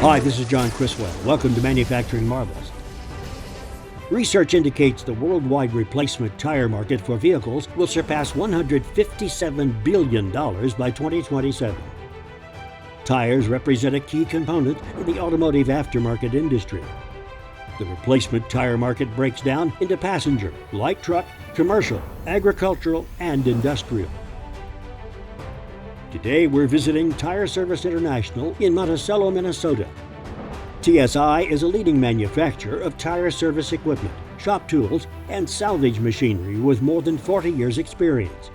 Hi, this is John Criswell. Welcome to Manufacturing Marvels. Research indicates the worldwide replacement tire market for vehicles will surpass $157 billion by 2027. Tires represent a key component in the automotive aftermarket industry. The replacement tire market breaks down into passenger, light truck, commercial, agricultural, and industrial. Today we're visiting Tire Service International in Monticello, Minnesota. TSI is a leading manufacturer of tire service equipment, shop tools, and salvage machinery with more than 40 years' experience.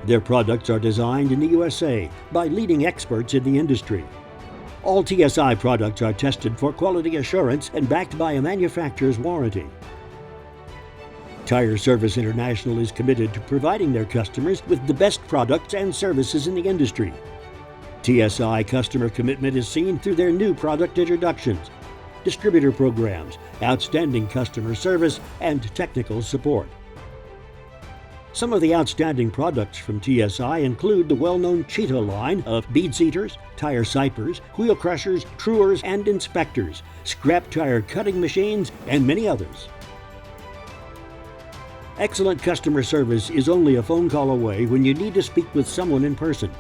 Their products are designed in the USA by leading experts in the industry. All TSI products are tested for quality assurance and backed by a manufacturer's warranty. Tire Service International is committed to providing their customers with the best products and services in the industry. TSI customer commitment is seen through their new product introductions, distributor programs, outstanding customer service, and technical support. Some of the outstanding products from TSI include the well-known Cheetah line of bead seaters, tire sipers, wheel crushers, truers, and inspectors, scrap tire cutting machines, and many others. Excellent customer service is only a phone call away when you need to speak with someone in person.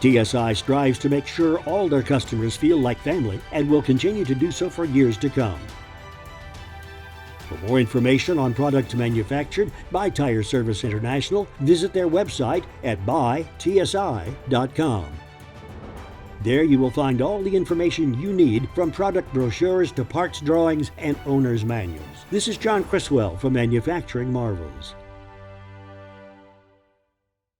TSI strives to make sure all their customers feel like family and will continue to do so for years to come. For more information on products manufactured by Tire Service International, visit their website at buytsi.com. There you will find all the information you need, from product brochures to parts drawings and owner's manuals. This is John Criswell for Manufacturing Marvels.